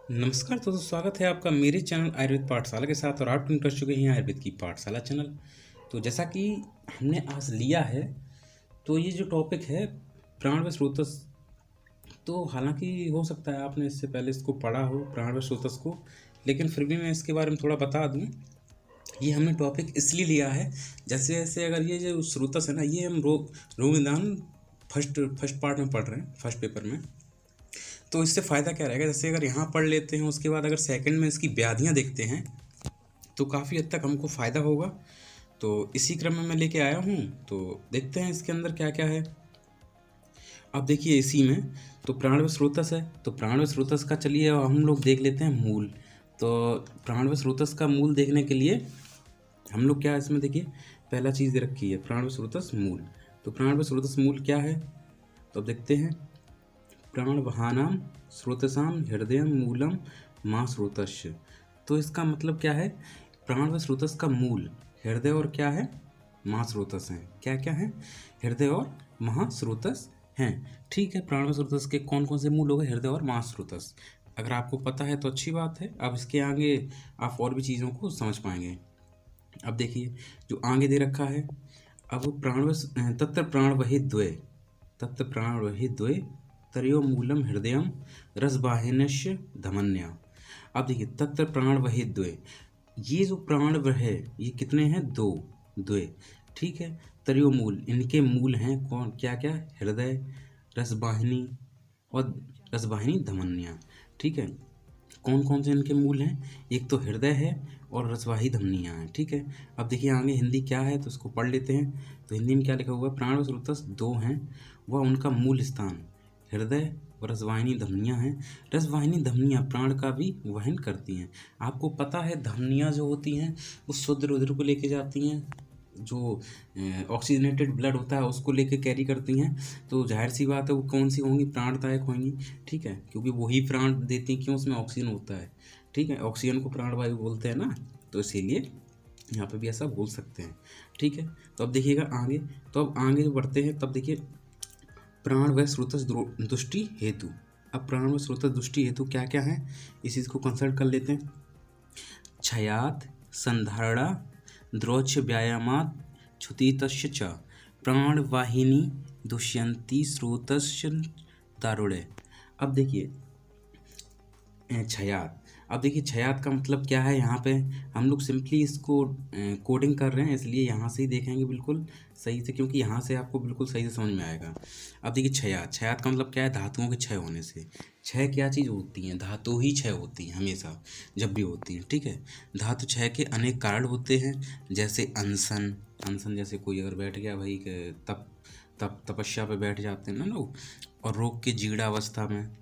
नमस्कार दोस्तों, स्वागत है आपका मेरे चैनल आयुर्वेद पाठशाला के साथ। और आप ट्यून कर चुके हैं आयुर्वेद की पाठशाला चैनल। तो जैसा कि हमने आज लिया है, तो ये जो टॉपिक है प्राण व स्रोतस। तो हालांकि हो सकता है आपने इससे पहले इसको पढ़ा हो, प्राण व स्रोतस को, लेकिन फिर भी मैं इसके बारे में थोड़ा बता दूं। ये हमने टॉपिक इसलिए लिया है, जैसे जैसे अगर ये जो स्रोतस है ना, ये हम रोग निदान फर्स्ट फर्स्ट पार्ट में पढ़ रहे हैं, फर्स्ट पेपर में। तो इससे फ़ायदा क्या रहेगा, जैसे अगर यहाँ पढ़ लेते हैं, उसके बाद अगर सेकंड में इसकी व्याधियाँ देखते हैं तो काफ़ी हद तक हमको फ़ायदा होगा। तो इसी क्रम में मैं लेके आया हूँ। तो देखते हैं इसके अंदर क्या क्या है। अब देखिए इसी में तो प्राणव स्रोतस है। तो प्राणव स्रोतस का चलिए अब हम लोग देख लेते हैं मूल। तो प्राणव स्रोतस का मूल देखने के लिए हम लोग क्या इसमें देखिए, पहला चीज़ दे रखी है प्राणव स्रोतस मूल। तो प्राणव स्रोतस मूल क्या है, तो अब देखते हैं। प्राणवहानाम स्रोतसाम हृदयम मूलम माँ स्रोतस्य। तो इसका मतलब क्या है, प्राण व स्रोतस का मूल हृदय और क्या है, महास्रोतस हैं। क्या क्या है, हृदय और महास्रोतस हैं। ठीक है, प्राण व स्रोतस के कौन कौन से मूल हो गए, हृदय और महास्रोतस। अगर आपको पता है तो अच्छी बात है। अब इसके आगे आप और भी चीज़ों को समझ पाएंगे। अब देखिए जो आगे दे रखा है, अब प्राण तत्र प्राण वही द्वय, तत्र प्राण वही द्वय तर्यो मूलम हृदयम रसवाहिन्यस्य धमन्या। अब देखिए तत्र प्राण वही द्वय, ये जो प्राण वह है ये कितने हैं, दो, द्वय। ठीक है, तर्यो मूल, इनके मूल हैं कौन, क्या क्या, हृदय, रसवाहिनी और रसवाहिनी धमनियाँ। ठीक है, कौन कौन से इनके मूल हैं, एक तो हृदय है और रसवाही धमनियाँ हैं। ठीक है, अब देखिए आगे हिंदी क्या है तो उसको पढ़ लेते हैं। तो हिंदी में क्या लिखा हुआ है, प्राण व स्रोतस दो हैं, वह उनका मूल स्थान हृदय और रसवाहिनी धमनियाँ हैं। रसवाहिनी धमनियाँ प्राण का भी वहन करती हैं। आपको पता है धमनियाँ जो होती हैं वो शुद्ध रुधिर को लेके जाती हैं, जो ऑक्सीजनेटेड ब्लड होता है उसको लेके कैरी करती हैं। तो जाहिर सी बात है वो कौन सी होंगी, प्राणदायक होंगी। ठीक है, क्योंकि वही प्राण देती हैं, क्यों, उसमें ऑक्सीजन होता है। ठीक है, ऑक्सीजन को प्राणवायु बोलते हैं ना, तो इसीलिए यहाँ पे भी ऐसा बोल सकते हैं। ठीक है, तो अब देखिएगा आगे। तो अब आगे जो बढ़ते हैं तब देखिए प्राण व स्रोतस दृष्टि हेतु। अब प्राण व स्रोतस दृष्टि हेतु क्या क्या है, इस चीज़ को कंसल्ट कर लेते हैं। क्षयात संधारणा द्रोच्य व्यायामात क्षुतितस्य च प्राणवाहिनी दुष्यंती स्रोतस्य दारुणे। अब देखिए क्षयात। अब देखिए क्षयात का मतलब क्या है, यहाँ पे हम लोग सिंपली इसको कोडिंग कर रहे हैं, इसलिए यहाँ से ही देखेंगे बिल्कुल सही से, क्योंकि यहाँ से आपको बिल्कुल सही से समझ में आएगा। अब देखिए क्षयात, क्षयात का मतलब क्या है, धातुओं के क्षय होने से। क्षय क्या चीज़ होती हैं, धातु ही क्षय होती हैं हमेशा, जब भी होती हैं। ठीक है, धातु क्षय के अनेक कारण होते हैं, जैसे अनशन। अनशन जैसे कोई अगर बैठ गया भाई तपस्या पे बैठ जाते हैं ना लोग, और रोग की जीर्णावस्था में,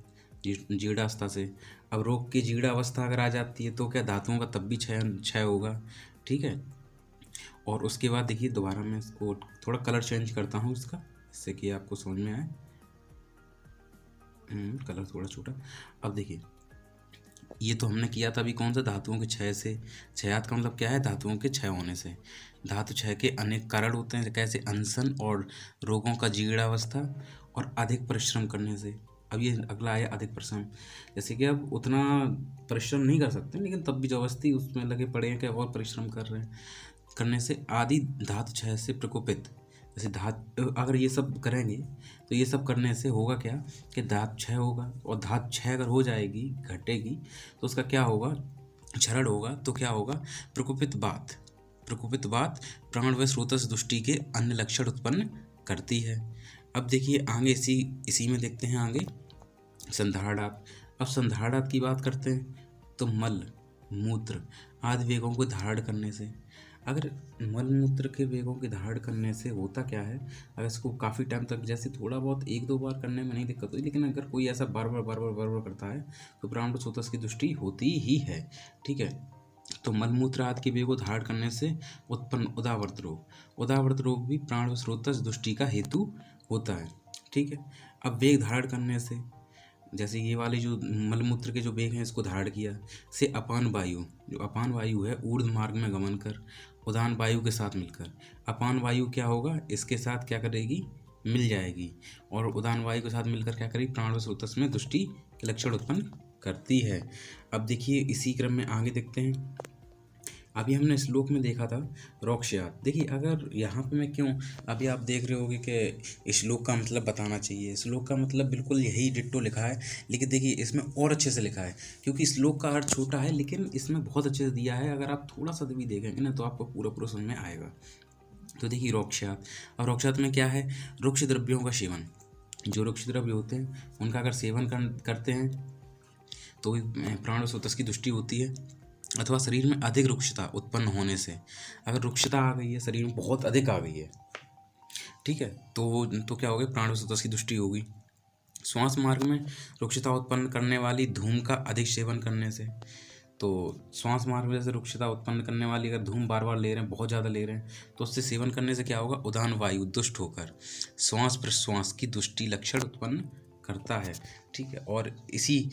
जीर्णावस्था से। अब रोग की जीर्णावस्था अगर आ जाती है तो क्या धातुओं का तब भी क्षय क्षय होगा। ठीक है, और उसके बाद देखिए दोबारा मैं इसको थोड़ा कलर चेंज करता हूँ इसका, जिससे कि आपको समझ में आए। कलर थोड़ा छोटा। अब देखिए ये तो हमने किया था अभी कौन सा, धातुओं के क्षय से। क्षयात का मतलब क्या है, धातुओं के क्षय होने से। धातु क्षय के अनेक कारण होते हैं, कैसे अनशन और रोगों का जीर्णावस्था और अधिक परिश्रम करने से। अब ये अगला आया अधिक परिश्रम, जैसे कि अब उतना परिश्रम नहीं कर सकते, लेकिन तब भी जबरदस्ती उसमें लगे पड़े हैं कि और परिश्रम कर रहे हैं, करने से आदि धातु क्षय से प्रकोपित। जैसे अगर ये सब करेंगे तो ये सब करने से होगा क्या, कि धातु क्षय होगा, और धातु क्षय अगर हो जाएगी, घटेगी, तो उसका क्या होगा, क्षरण होगा। तो क्या होगा, प्रकोपित बात। प्रकोपित बात प्राण व स्रोतस दृष्टि के अन्य लक्षण उत्पन्न करती है। अब देखिए आगे इसी में देखते हैं आगे संधारणात। अब संधारणात की बात करते हैं, तो मल मूत्र आदि वेगों को धारण करने से। अगर मल मूत्र के वेगों के धारण करने से होता क्या है, अगर इसको काफ़ी टाइम तक, जैसे थोड़ा बहुत एक दो बार करने में नहीं दिक्कत हुई, लेकिन अगर कोई ऐसा बार बार करता है तो प्राण स्रोतस की दृष्टि होती ही है। ठीक है, तो मलमूत्र आदि के वेग को धारण करने से उत्पन्न उदावर्त रोग, उदावर्त रोग भी प्राण व स्रोतस दृष्टि का हेतु होता है। ठीक है, अब वेग धारण करने से, जैसे ये वाले जो मलमूत्र के जो वेग हैं इसको धारण किया, से अपान वायु, जो अपान वायु है ऊर्ध्व मार्ग में गमन कर उदान वायु के साथ मिलकर, अपान वायु क्या होगा, इसके साथ क्या करेगी, मिल जाएगी, और उदान वायु के साथ मिलकर क्या करेगी, प्राण व स्रोतस में दृष्टि के लक्षण उत्पन्न करती है। अब देखिए इसी क्रम में आगे देखते हैं। अभी हमने श्लोक में देखा था रोक्षयात। देखिए अगर यहाँ पे मैं क्यों, अभी आप देख रहे होगे कि श्लोक का मतलब बताना चाहिए, श्लोक का मतलब बिल्कुल यही डिट्टो लिखा है, लेकिन देखिए इसमें और अच्छे से लिखा है, क्योंकि श्लोक का अर्थ छोटा है लेकिन इसमें बहुत अच्छे से दिया है। अगर आप थोड़ा सा भी देखेंगे ना तो आपको पूरा पूरा समझ में आएगा। तो देखिए रोक्षात, और रोक्षात में क्या है, रुक्ष द्रव्यों का सेवन। जो रुक्ष द्रव्य होते हैं उनका अगर सेवन करते हैं तो प्राण स्रोतस की दृष्टि होती है, अथवा शरीर में अधिक रुक्षता उत्पन्न होने से। अगर रुक्षता आ गई है, शरीर में बहुत अधिक आ गई है, ठीक है, तो क्या होगा, प्राण स्रोतस की दृष्टि होगी। श्वास मार्ग में रुक्षता उत्पन्न करने वाली धूम का अधिक सेवन करने से। तो श्वास मार्ग में जैसे रुक्षता उत्पन्न करने वाली अगर धूम बार बार ले रहे हैं, बहुत ज़्यादा ले रहे हैं, तो उससे सेवन करने से क्या होगा, उदान वायु दुष्ट होकर श्वास प्रश्वास की दुष्टि लक्षण उत्पन्न करता है, ठीक है। और इसी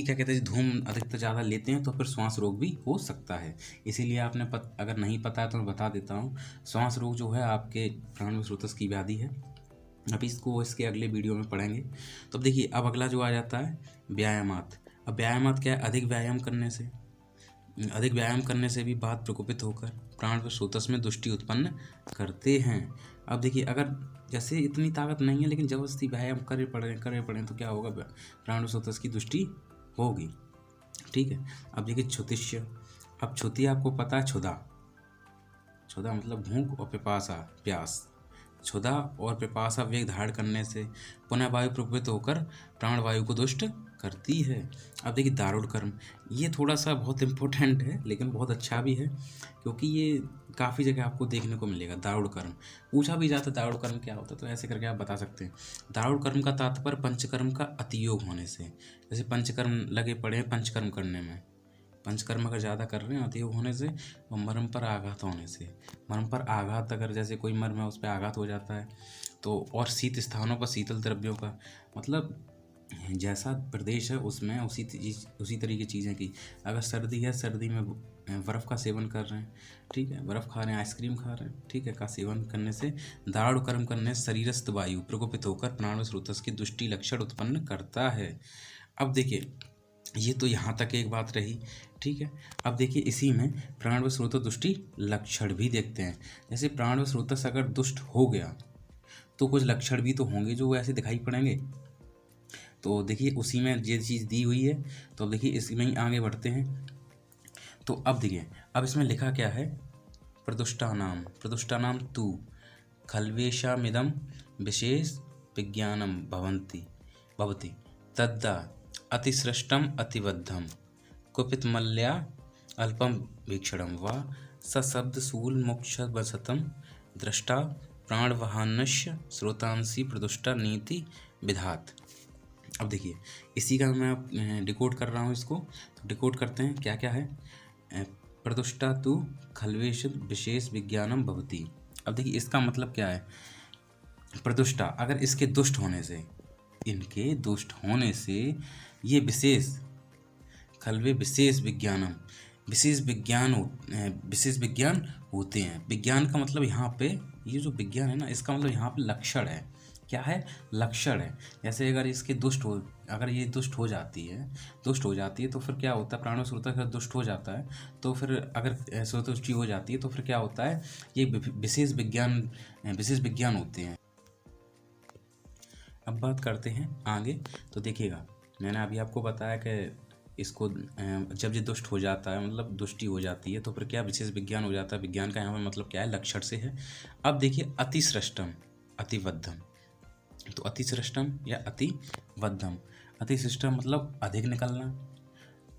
क्या कहते हैं, धूम अधिकतर ज़्यादा लेते हैं तो फिर श्वास रोग भी हो सकता है। इसीलिए आपने अगर नहीं पता है तो मैं बता देता हूँ, श्वास रोग जो है आपके प्राण स्रोतस की व्याधि है। अभी इसको इसके अगले वीडियो में पढ़ेंगे। तो अब देखिए अब अगला जो आ जाता है व्यायामात। अब व्यायामात क्या है, अधिक व्यायाम करने से भी बात प्रकोपित होकर प्राण स्रोतस में दुष्टि उत्पन्न करते हैं। अब देखिए अगर जैसे इतनी ताकत नहीं है लेकिन जबरदस्ती व्यायाम करे पड़े तो क्या होगा, प्राण स्रोतस की दुष्टि होगी, ठीक है। अब देखिए क्षुतिष्य। अब क्षुति आपको पता है, क्षुधा मतलब भूख और प्यास। क्षुधा और पिपासा वेग धारण करने से पुनः वायु प्रकोपित होकर प्राण वायु को दुष्ट करती है। अब देखिए दारुण कर्म, ये थोड़ा सा बहुत इम्पोर्टेंट है लेकिन बहुत अच्छा भी है, क्योंकि ये काफ़ी जगह आपको देखने को मिलेगा। दारुण कर्म पूछा भी जाता है, दारुण कर्म क्या होता है, तो ऐसे करके आप बता सकते हैं। दारुण कर्म का तात्पर्य पंचकर्म का अतियोग होने से। जैसे पंचकर्म लगे पड़े हैं पंचकर्म करने में, पंचकर्म अगर ज़्यादा कर रहे हैं अतियोग होने से, और मर्म पर आघात होने से। मर्म पर आघात, अगर जैसे कोई मर्म है उस पर आघात हो जाता है तो, और शीत स्थानों पर शीतल द्रव्यों का, मतलब जैसा प्रदेश है उसमें उसी तरीके चीज़ें की। अगर सर्दी है, सर्दी में बर्फ़ का सेवन कर रहे हैं, ठीक है, बर्फ़ खा रहे हैं, आइसक्रीम खा रहे हैं, ठीक है, का सेवन करने से दारुण कर्म करने से शरीरस्थ वायु प्रकोपित होकर प्राण स्रोतस की दुष्टि लक्षण उत्पन्न करता है। अब देखिए ये तो यहाँ तक एक बात रही, ठीक है। अब देखिए इसी में प्राण व स्रोत दुष्टि लक्षण भी देखते हैं। जैसे प्राण व स्रोतस अगर दुष्ट हो गया तो कुछ लक्षण भी तो होंगे जो ऐसे दिखाई पड़ेंगे। तो देखिए उसी में ये चीज़ दी हुई है, तो अब देखिए इसमें ही आगे बढ़ते हैं। तो अब देखिए अब इसमें लिखा क्या है, प्रदुष्टानाम तु खल्वेशामिदं विशेष विज्ञानम भवति तद्दा अतिसृष्टम अतिबद्धम कुपितमल्या अल्पम वीक्षणम वा सशब्दशूल मोक्षवसतम दृष्टा प्राणवहानस्य स्रोतांसी प्रदुष्टा नीति विधात। अब देखिए इसी का मैं डिकोड कर रहा हूँ इसको, तो डिकोड करते हैं क्या क्या है। प्रदुष्टा तु खल्वेश विशेष विज्ञानम भवति। अब देखिए इसका मतलब क्या है, प्रदुष्टा अगर इसके दुष्ट होने से, इनके दुष्ट होने से ये विशेष खलवे विशेष विज्ञान होते हैं। विज्ञान का मतलब यहाँ पे ये जो विज्ञान है ना, इसका मतलब यहाँ पे लक्षण है। क्या है, लक्षण है। जैसे अगर इसके अगर ये दुष्ट हो जाती है तो फिर क्या होता है, प्राणो स्रोत अगर दुष्ट हो जाता है तो फिर अगर स्रोतुष्टि हो जाती है तो फिर क्या होता है, ये विशेष विज्ञान होते हैं। अब बात करते हैं आगे। तो देखिएगा मैंने अभी आपको बताया कि इसको जब ये दुष्ट हो जाता है, मतलब दुष्टि हो जाती है, तो फिर क्या विशेष विज्ञान हो जाता है। विज्ञान का यहाँ पर मतलब क्या है, लक्षण से है। अब देखिए अतिसृष्टम अतिबद्धम, तो अतिसृष्टम या अतिबद्धम, अतिसृष्टम मतलब अधिक निकलना,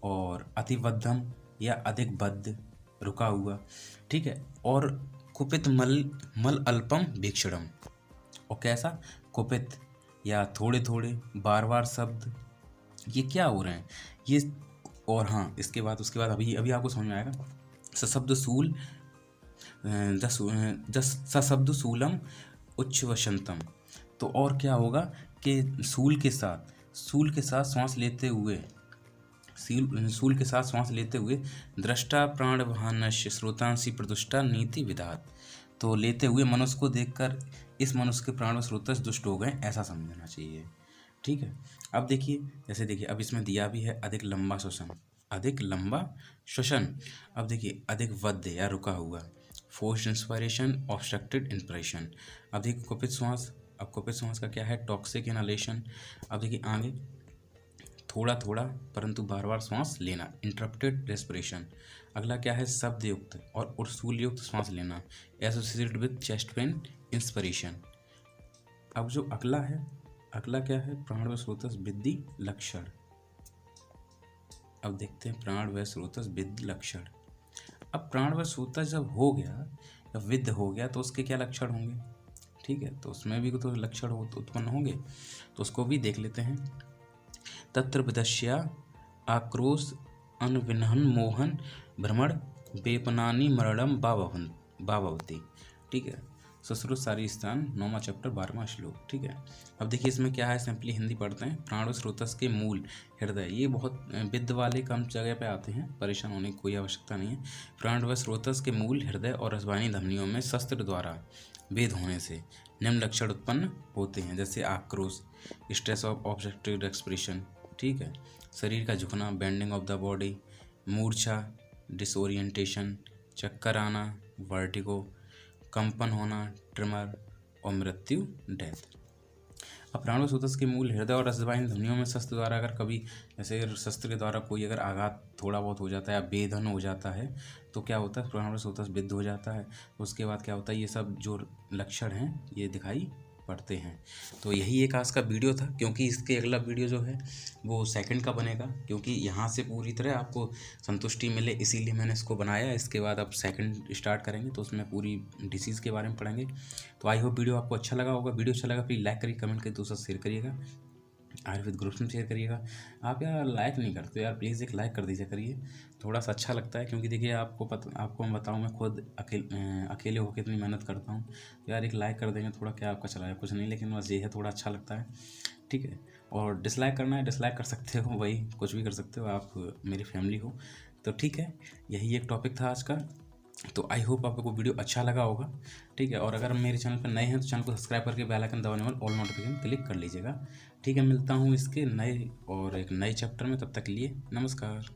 और अतिबद्धम या अधिक बद्ध रुका हुआ, ठीक है। और कुपित मल अल्पम वीक्षणम, और कैसा, कुपित या थोड़े थोड़े बार बार शब्द, ये क्या हो रहे हैं ये। और हाँ उसके बाद अभी आपको समझ में आएगा। सशब्द शूलम उच्छ्वसंतम, तो और क्या होगा कि सूल के साथ सांस लेते हुए दृष्टा प्राणवहानस्य स्रोतांसी प्रदुष्टा नीति विधात, तो लेते हुए मनुष्य को देखकर इस मनुष्य के प्राण व स्रोतस दुष्ट हो गए, ऐसा समझना चाहिए, ठीक है। अब देखिए, जैसे देखिए अब इसमें दिया भी है अधिक लंबा श्वसन, अधिक लंबा श्वसन। अब देखिए अधिक बद्ध या रुका हुआ, फोर्स्ड इंस्पिरेशन, ऑब्स्ट्रक्टेड इंस्पिरेशन। अब देखिए कुपित श्वास, अब कुपित श्वास का क्या है, टॉक्सिक इनहालेशन। अब देखिए आगे थोड़ा थोड़ा परंतु बार बार श्वास लेना, इंटरप्टेड रेस्पिरेशन। अगला क्या है, शब्द युक्त और उर्सूल युक्त श्वास लेना, associated with chest pain, inspiration. अब जो अगला है, अगला क्या है, प्राण व स्रोतस विद्धि लक्षण। अब देखते हैं प्राण व स्रोतस विद्धि लक्षण। अब प्राण व स्रोतस जब हो गया या विद्ध हो गया तो उसके क्या लक्षण होंगे, ठीक है, तो उसमें भी तो लक्षण उत्पन्न होंगे, तो उसको भी देख लेते हैं। तत्र विदस्या आक्रोश अनविनहन मोहन भ्रमण वेपनानी मरणम बाभवती, ठीक है, सुश्रुत सारी स्थान 9वां चैप्टर 12वां श्लोक, ठीक है। अब देखिए इसमें क्या है, सिंपली हिंदी पढ़ते हैं। प्राण व स्रोतस के मूल हृदय, ये बहुत विद्ध वाले कम जगह पे आते हैं, परेशान होने की कोई आवश्यकता नहीं है। प्राण व स्रोतस के मूल हृदय और रसवाहिनी धमनियों में शस्त्र द्वारा भेद होने से निम्न लक्षण उत्पन्न होते हैं, जैसे आक्रोश, स्ट्रेस ऑफ ऑब्स्ट्रक्टेड एक्सप्रेशन, ठीक है, शरीर का झुकना, बेंडिंग ऑफ द बॉडी, मूर्छा, डिसोरिएंटेशन, चक्कर आना, वर्टिगो, कंपन होना, ट्रिमर और मृत्यु, डेथ। अब प्राण व स्रोतस के मूल हृदय और रसवाहिनी धमनियों में शस्त्र द्वारा अगर कभी जैसे शस्त्र के द्वारा कोई अगर आघात थोड़ा बहुत हो जाता है या बेधन हो जाता है तो क्या होता है, प्राण व स्रोतस विद्ध हो जाता है। उसके बाद क्या होता है, ये सब जो लक्षण हैं ये दिखाई पड़ते हैं। तो यही एक आज का वीडियो था, क्योंकि इसके अगला वीडियो जो है वो सेकंड का बनेगा, क्योंकि यहाँ से पूरी तरह आपको संतुष्टि मिले इसीलिए मैंने इसको बनाया। इसके बाद अब सेकंड स्टार्ट करेंगे तो उसमें पूरी डिसीज़ के बारे में पढ़ेंगे। तो आई होप वीडियो आपको अच्छा लगा होगा। वीडियो अच्छा लगा प्लीज़ लाइक करिए, कमेंट करिए, दोस्तों शेयर करिएगा, आयुर्वेद ग्रुप्स में शेयर करिएगा। आप यार लाइक नहीं करते यार, प्लीज़ एक लाइक कर दीजिए करिए, थोड़ा सा अच्छा लगता है। क्योंकि देखिए आपको मैं बताऊँ, मैं खुद अकेले होकर इतनी मेहनत करता हूँ, तो यार एक लाइक कर देंगे, थोड़ा क्या आपका चला है, कुछ नहीं, लेकिन बस ये है थोड़ा अच्छा लगता है, ठीक है। और डिसलाइक करना है डिसलाइक कर सकते हो, वही कुछ भी कर सकते हो, आप मेरी फैमिली हो, तो ठीक है। यही एक टॉपिक था आज का। तो आई होप आपको वीडियो अच्छा लगा होगा, ठीक है। और अगर मेरे चैनल पर नए हैं तो चैनल को सब्सक्राइब करके बेल आइकन दबाने वाले ऑल नोटिफिकेशन क्लिक कर लीजिएगा, ठीक है। मिलता हूँ इसके नए और एक नए चैप्टर में, तब तक के लिए नमस्कार।